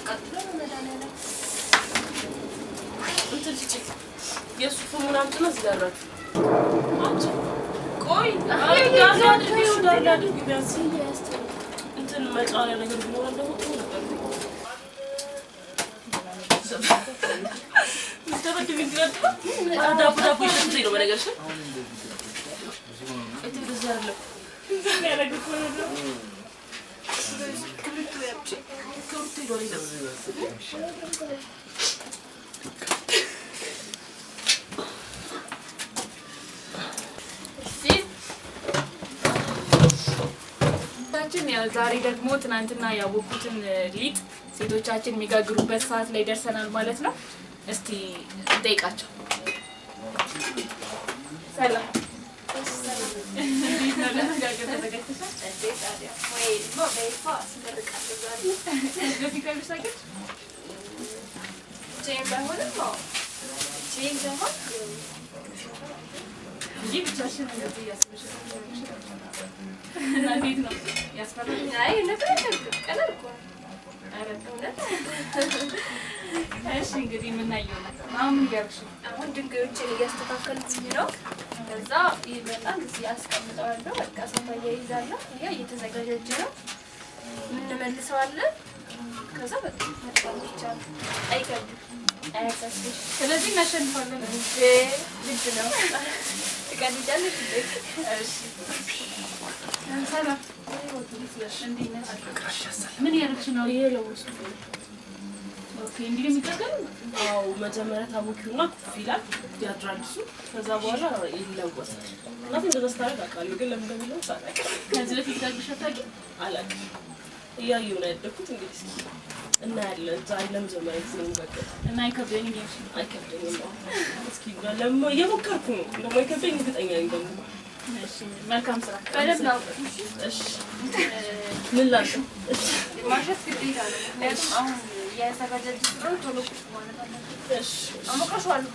ያቃጥላል መድኃኒዓለም እንትን ልጅ የሱፍ ምናምን ነው ዝጋራችሁ አንቺ ቆይ ጋዛ አድርገሽ ዳር አድርጊ ቢያንስ እንትን መጫወያ ነገር ቢኖር ደግሞ ጥሩ ነበር ምስተበድ ቢንገድ ዳቡ ይተይ ነው በነገርሽ እትብዛለ እንትን ያረግኩ ነው ክብርቱ ያብጭ ክብርቱ ይወልደ ዛሬ ደግሞ ትናንትና ያወቁትን ሊጥ ሴቶቻችን የሚጋግሩበት ሰዓት ላይ ደርሰናል ማለት ነው። እስቲ እንጠይቃቸው። ሰላም ይሄ ብቻሽን እንደዚህ ያስበሽው እንዴት ነው ያስፈራል? አይ ነበር ቀላል እኮ አረተውነት እሺ እንግዲህ ምን አየው አሁን ያርሽ አሁን ድንጋዮችን እያስተካከልኩኝ ነው። ከዛ ይመጣል እዚህ ያስቀምጣለሁ። በቃ ሰፋያ ይዛል። ይሄ እየተዘጋጀ ነው። ምን መልሰዋለን? ከዛ በቃ መጣው ይቻላል። አይከብድም አይከብድም። ስለዚህ እናሸንፋለን። ልጅ ነው ትቀልጃለሽ እንዴ? እሺ ሰላም ምን ያርክሽ ነው? ይሄ ለውስጥ ኦኬ እንዴ የሚቀቀል አው መጀመሪያ ታቦኪውና ኩፊላል ያድራል እሱ ከዛ በኋላ ይለወሳል። እናቴ እንደዛ ስታረግ አውቃለሁ ግን ለምን እንደሚለው ሳላውቅ ከዚህ በፊት ጋግሽ አታውቂ? አላውቅም። እያየሁ ነው ያደኩት እንግዲህ እና ያለ ዛሬ ለመጀመሪያ ጊዜ ነው በቃ እና አይከብደኝም ነው እስኪ ለማ የሞከርኩ ነው እንደማይከብደኝ እርግጠኛ ነኝ ደግሞ እሺ መልካም ስራ በደንብ ነው እሺ ምን ላድርግ ማሸት ግዴታ ነው ለምን አሁን ያሰጋጀጅ ነው ቶሎ ማለት አለበት እሺ አሞቀሽዋል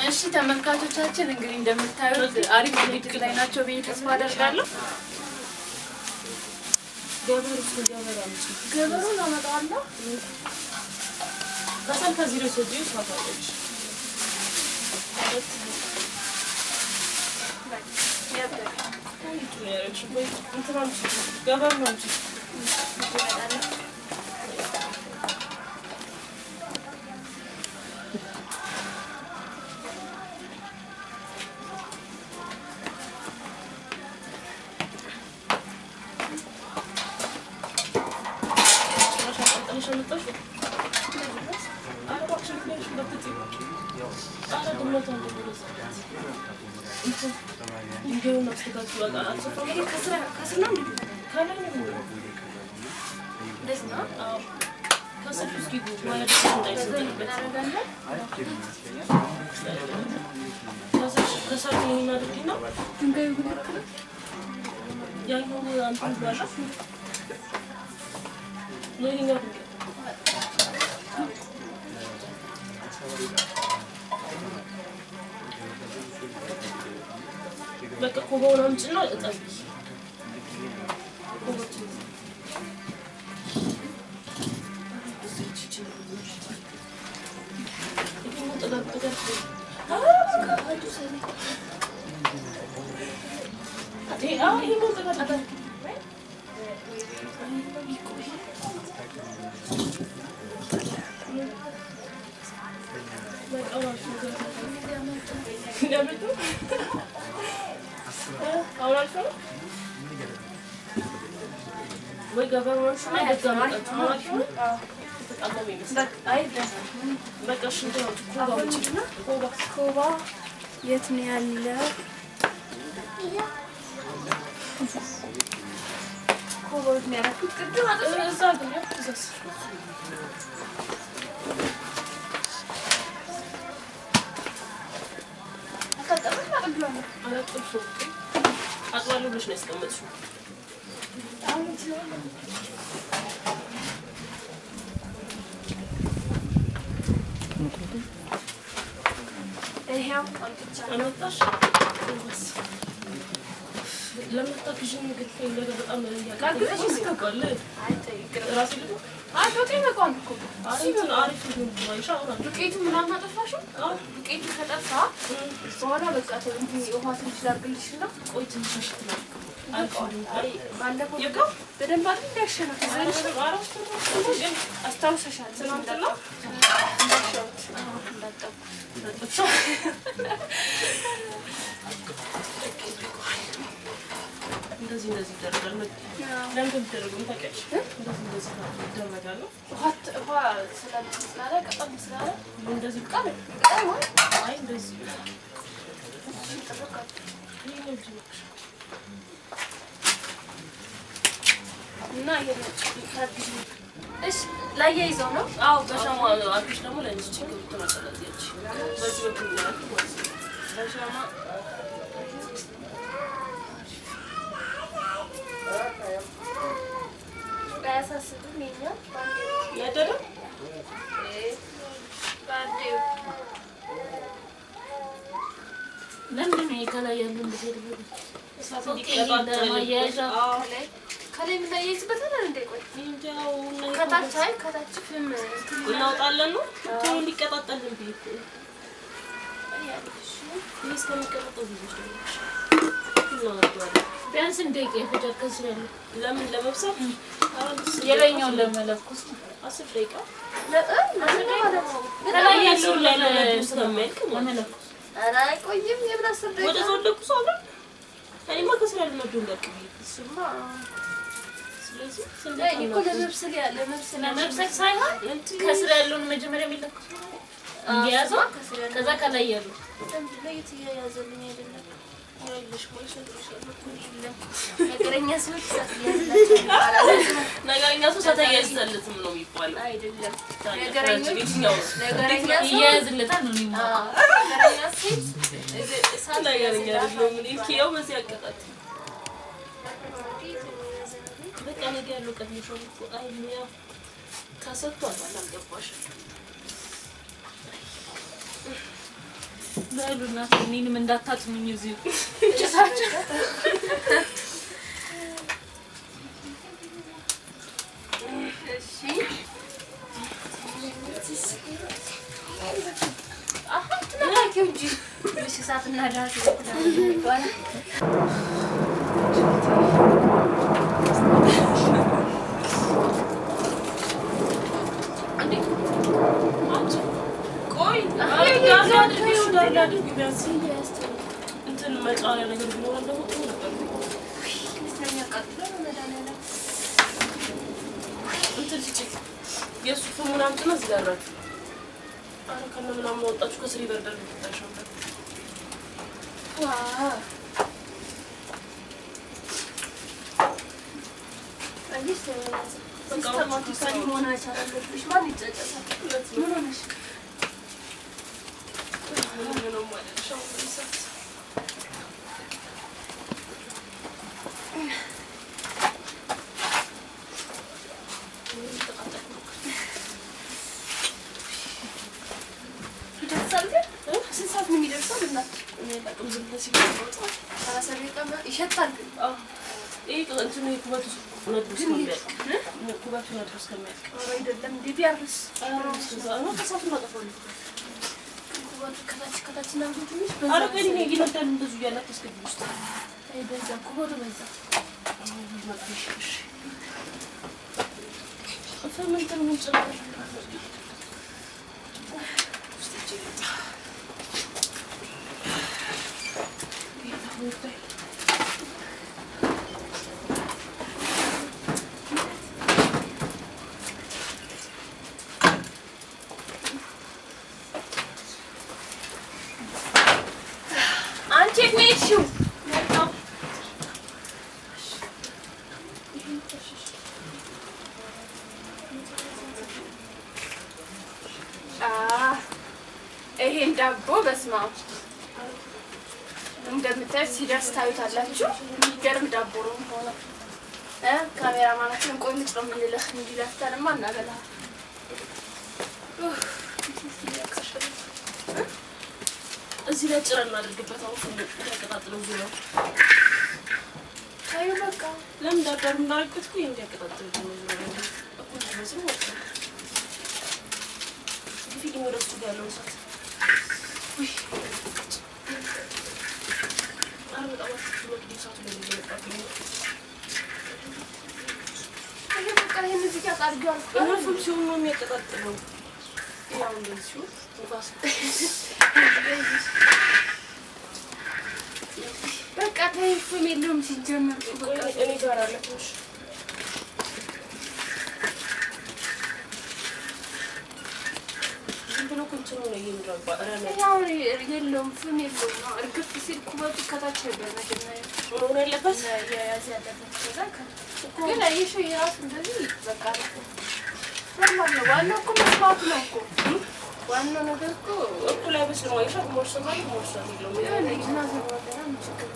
እሺ ተመልካቾቻችን እንግዲህ እንደምታዩት አሪፍ ዝግጅት ላይ ናቸው ብዬ ተስፋ አደርጋለሁ ገበሩን አመጣዋለሁ በሰል ከዚህ ነው ሰጂ ታታለች Video nasıl kaçıyor? Aslında kasına mı? Kalan mı? Desna? Kasır püskü bu. Maya dışındayız. Kasar yayınlar değil mi? Çünkü uygulayıp yayınlar anlatıyorlar. Ne yayınlar? በቃ ኮቦውን አምጪና እጠቢ Ahora el suelo. Voy a ver un suelo de tomate. Ay, bak aşırı kova yetmeyenler. Kova yetmeyenler. Kıttırdım adı. Zaten yok güzel. አጥዋለሁ ብለሽ ነው ያስቀመጥሽው? ይሄው አመጣሽ ለምን ታክሽኝ ነገር በጣም ነው ያቃቀሽ ታውቃለህ? አይ ተይ ራሴ ልጅ በቀኝ በቋም እኮ አሪፍ ነው ማይሻው ነው ዱቄቱ ምናምን አጠፋሽው ዱቄቱ ከጠፋ በኋላ በቃ እንትን ውሃ ትንሽ ላድርግልሽና ቆይ ትንሽ ነው ባለፈው ይቀው በደንብ አድርገሽ ያሸነፈ ግን አስታውሰሻል ትናንትና እንዳጠቁ እንደዚህ ይደረጋል ለምን ተደረገው ታውቂያለሽ እንደዚህ ይደረጋል ውሃ ስላለ ቀጠም ስላለ እንደዚህ ቃል አይ እንደዚህ ተጠቃ እና ይሄ እሺ ላይ ያይዘው ነው አው በሻማ አጥሽ ደግሞ ለዚህ ችግር ተናቀለች በዚህ በኩል ነው በሻማ ባያሳስብም የኛ ያደረ ባንዴው ለምን ነው ከላይ ያለው እንደዚህ ነው እሳት እንዲቀጣጠል ማያያዣ ከላይ ምን ያይዝበታል እንዴ ቆይ እንጃው ነው ከታች ፍም እናውጣለን ነው ቶሎ እንዲቀጣጠልን ቢት ይሄስ ከሚቀጣጠል ብዙ ነው ቢያንስ እንደቂ ይፈጃል ከስር ያለው ለምን ለመብሰል የላይኛውን ለመለኩስ 10 ደቂቃ ከላይ ያለው ስለሚያልቅ ለመለኩስ ኧረ አይቆይም የምን 10 ደቂቃ ወደ ዘለቁ ሰው እኔማ ከስር ያለው ነው እንደለቅ እሱማ ስለዚህ እኮ ለመብሰል ሳይሆን ከስር ያለውን መጀመሪያ የሚለኩስ እንዲያዘው ከዛ ከላይ ያለው እንደምን እየተያያዘልኝ አይደለም ያለሽ ማለት ነው ነገረኛ ሰው ያዝላችሁ ነገረኛ ሰው ሳታያዝለትም ነው የሚባለው አይደለም ነገረኛ ይያዝለታል ነው የሚባለው ነገረኛ ሴት ነገረኛ አይደለም ምን ይኪያው በዚህ አቀጣጥ በቃ ነገ ያለው ቀድሞሽ ነው አይሚያ ተሰጥቷል አልገባሽም በሉና እኔንም እንዳታጥሙኝ እዚህ ጭሳችሁ እሺ ትናንት እንጂ በሽሳትና ዳሽ ይባላል እንትን መጫወያ ነገር ቢኖር ደግሞ ጥሩ ነበር እንትን ሲጭ የሱ ፍሙን አምጥና እዚህ ጋር አራችሁ አረ ከነ ምናምን ወጣችሁ ከስር ይበርዳል ተታሻበት አይስ ሲስተማቲካሊ ሆነ አይቻለሽ ማን ይጨጨሳል ምን ሆነሽ ምንም ማለት ሻው ይሰጥ ይደርሳል ግን ስንት ሰዓት ነው የሚደርሰው እናት እኔ በጣም ዝም ብለሽ ይወጣ ሰላሳ ደቂቃ ይሸታል ግን ይሄ እንትኑ ይኩባቱ ነድስ ከሚያልቅ ኩባቱ ነድስ ከሚያልቅ አይደለም እንዴ ቢያርስ ነው ተሳፍ ማጠፋው ኩባቱ ከታች ነው ትንሽ አረ ከኔ ነው ይነዳል እንደዚህ ያለ ተስከብ ውስጥ አይ በዛ ኩባቱ በዛ ማጥሽ ፈምንተን ምን ጨምር ይሄን ዳቦ በስማ እንደምታዩት ሲደርስ ታዩታላችሁ። የሚገርም ዳቦ ነው ሆነ ካሜራማናችን ቆይ ምጭ ነው የምንልህ እንዲለፍተንማ እናበላ እዚህ ላይ ጭረን እናድርግበት። አሁን ያቀጣጥለው ዙሪያው ታዩ በቃ ለምን ዳቦ እንዳረግኩት እንዲያቀጣጥለው ዙሪያው ፊልም ወደሱ ጋር ያለው ሰዓት ወይ አረ በጣም ወደ ሰዓት ላይ ነው ይሄ በቃ ይሄን እዚህ ጋር አድርገዋል። አረፍም ሲሆን ነው የሚያቀጣጥለው። ያው እንደዚህ ሲሆን ንፋስ በቃ ታይፍም የለውም ሲጀመር በቃ እኔ ጋር አለ ትንሽ ዝም ብሎ ኮንትሮ ነው የሚረባ ረመድ ያው የለውም ፍም የለውም ነው እርግፍ ሲል ኩበቱ ከታች ነበር መጀመሪያ ሆኖ ያለበት ያያዝ ያለበት ከዛ ግን አይሽ የራሱ እንደዚህ በቃ ኖርማል ነው። ዋናው እኮ መስማቱ ነው እኮ ዋናው ነገር እኮ እኩል አይበስልም። አይሻ ሞርሰማል ሞርሰም የለውም ያለ ይናዘ ወደና ምችግር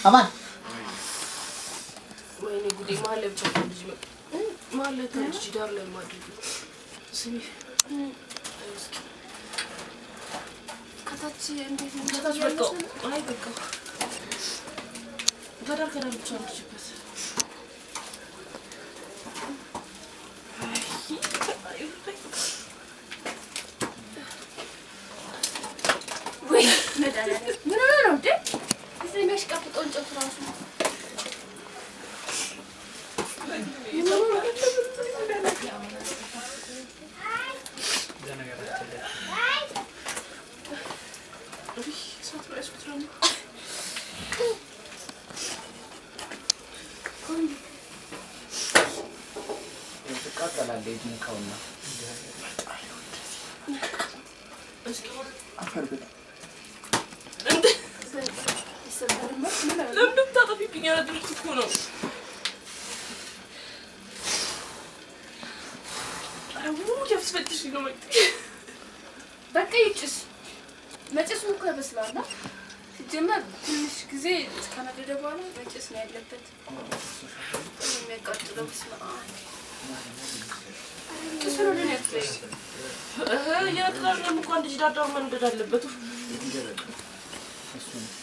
Aman. ወይኔ ጉዴ ማለ ብቻ ልጅ ማለ ትንሽ ዳር ላይ ማድረግ ስሚ ከታች እንዴት ነው ከታች በቃ አይ በቃ ከዳር ብቻ ልጅበት ወይ ነዳለ ምን ነው እንዴ እዚህ የሚያሽቃብጠው እንጨት ራሱ በቃ ይጭስ መጭሱ እኮ ይበስላል። ሲጀመር ትንሽ ጊዜ እስከነደደ በኋላ መጭስ ነው ያለበት። የሚያቃጥለው ስማ እሱ ነው ለኔ ያጥራል ነው እንኳን ልጅ ዳዳው መንደድ አለበት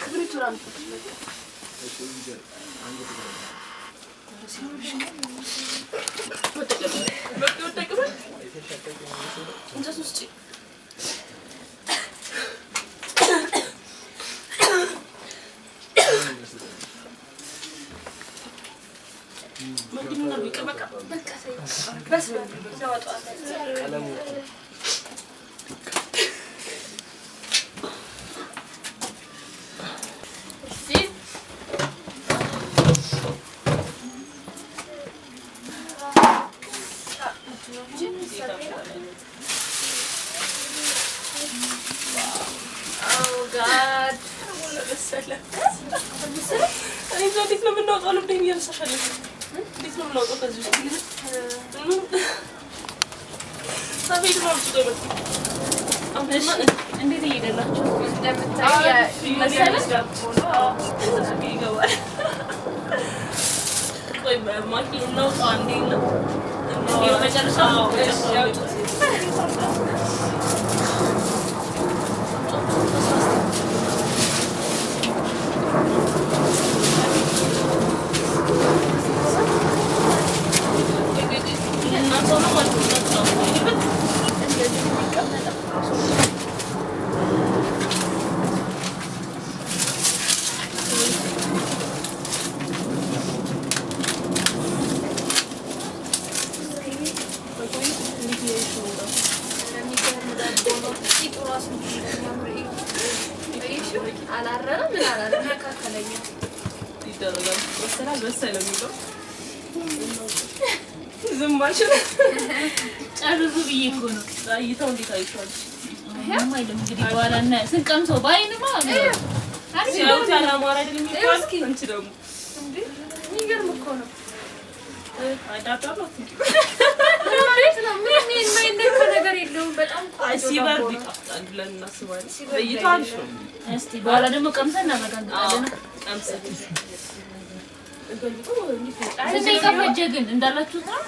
ክብሪቱ ራምጥ እንዴት ነው የምናወጣው? ልብደኝ እያነሳሻለሁ። እንዴት ነው የምናወጣው ከዚህ ውስጥ? ሳቤት ነው እንዴት እየሄደላችሁ እንደምታይ መሰለህ? ይገባል። ቆይ በማኪን ነው አንዴ ነው መጨረሻው አልበሰለም የሚለው ዝም አልሽኝ። ጨርሱ ብዬ እኮ ነው። እይታው እንዴት አይሻልሽ? ምንም አይልም እንግዲህ በኋላ እና ስንቀምሰው ባይንማ ሲያዩት ያላማረ አይደል የሚባለው? አንቺ ደግሞ እንዴ የሚገርም እኮ ነው። አይዳዳሉ ምን የማይነካ ነገር የለውም። በጣም ሲበርድ ይጣፍጣል ብለን እናስባለን። እይታው አሪፍ ነው። እስቲ በኋላ ደግሞ ቀምሰን እናረጋግጣለን። ቀምሰን ስንት ደቂቃ ፈጀ ግን እንዳላችሁት ነው?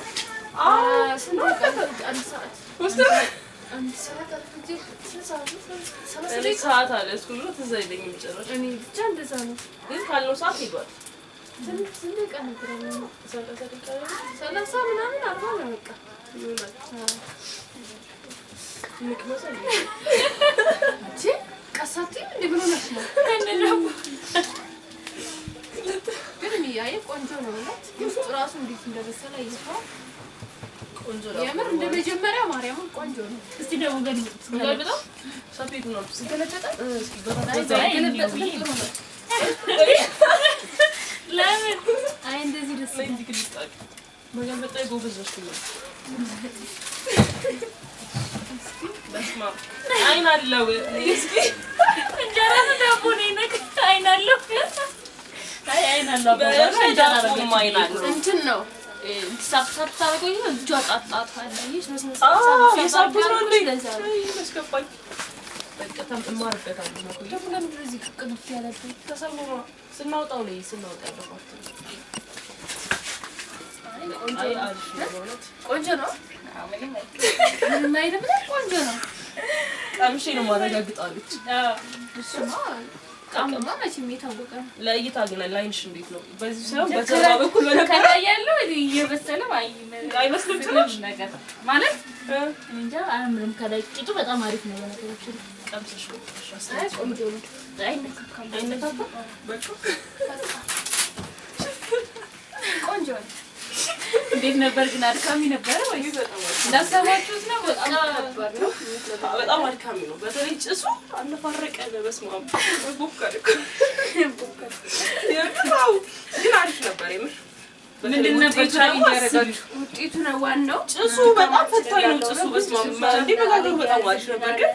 ሰዓት አለ እሱ ብሎ ትዝ አይለኝም ጭራሽ። እኔ ብቻ እንደዛ ነው ግን ካልነው ሰዓት ሄዷል። ስንት ደቂቃ ነበር? 30 ምናምን 40 ነው በቃ ይሆናል። ንቅመሰል አንቺ ቀሳቲ እንደ ብሎ ነው ግን ያየ ቆንጆ ነው ማለት ውስጡ ራሱ እንዴት እንደበሰለ ይፋው ቆንጆ ነው። የምር እንደ መጀመሪያ ማርያምን ቆንጆ ነው። እስቲ ደግሞ ግን በጣም ሰፊት ነው ሲገለበጣ እስኪ ለምን አይ እንደዚህ ደስ ላይ ይግልጣል። መገለበጣ ጎበዝ ነሽ ነው። በስማ አይን አለው እስኪ እንጀራ ዳቦ ነው ነክ አይን አለው አይ አይን አለው በዳቦ አይን አለው እንትን ነው ሳብሳብ ታርጎኝ እጇ ጣጣት አለኝሽ መስመር የሳቡ ነው እንዴ ያስገባኝ በቃ ተማርበታል ነው ደግሞ ለምን እዚህ ቅዱስ ያለብኝ ተሰልሞ ስናውጣው ላይ ስናውጣው ደፋት አይ አሪፍ ነው ማለት ቆንጆ ነው። ምንም አይደለም ቆንጆ ነው። ቀምሼ ነው ማረጋግጣለች። እሱማ ቃምማ መቼም የታወቀ ነው። ለእይታ ግን ላይንሽ እንዴት ነው? በዚህ ሰው በተራ በኩል ከላይ ያለው እየበሰለ አይመስልም ትንሽ ነገር ማለት እንጃ አያምርም። ከላይ ቂጡ በጣም አሪፍ ነው። ነገሮች ቀምሰሽ ነው አይ ቆንጆ ነው። አይነካካም አይነካካም በቃ ቆንጆ ነው። እንዴት ነበር ግን አድካሚ ነበር ወይ? እንዳሰባችሁት ነው? በጣም ከባድ ነው። በጣም አድካሚ ነው። በተለይ ጭሱ አነፋረቀ በስመ አብ ቦካለ ያው ግን አሪፍ ነበር የምር። ምንድን ነበር ትራይ ያደረጋችሁ? ውጤቱ ነው ዋናው። ጭሱ በጣም ፈታኝ ነው። ጭሱ በስመ አብ እንዴ መጋገሩ በጣም አሪፍ ነበር ግን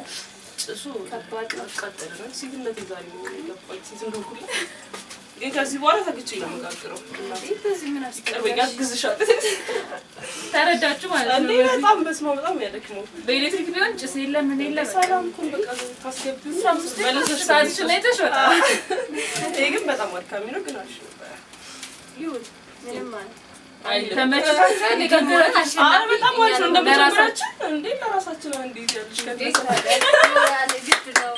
ጭሱ ከባድ ነው። አቃጠለና ሲግነት ዛሬ ነው የገባኝ ሲዝንዱኩላ ግን ከዚህ በኋላ ታግቼ ነው መጋገረው። እናቴ በዚህ ምን አስቀርበኝ ቅርበኛ ግዝሻት ተረዳችሁ ማለት ነው። እንዴ በጣም በስመ አብ በጣም ያደክመው። በኤሌክትሪክ ቢሆን ጭስ የለም ምን የለም። ሰላም ኩን በቃ ታስገብቱ መለሰሽ ሰዓትሽ ላይ ተሽወጣ። ይሄ ግን በጣም አድካሚ ነው ግን አሪፍ ነበር። ይሁን ምንም ማለት ተመችቷችሁ ንገሩን። አረ በጣም አሪፍ ነው። እንደምትራሳችን እንዴ ለራሳችን እንዴት ያልሽ ከደስ ያለ ግድ ነው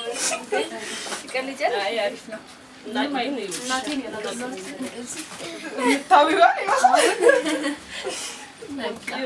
ይቀልጃል። አይ አሪፍ ነው። እናቴን ያላገዛት ታዊዋ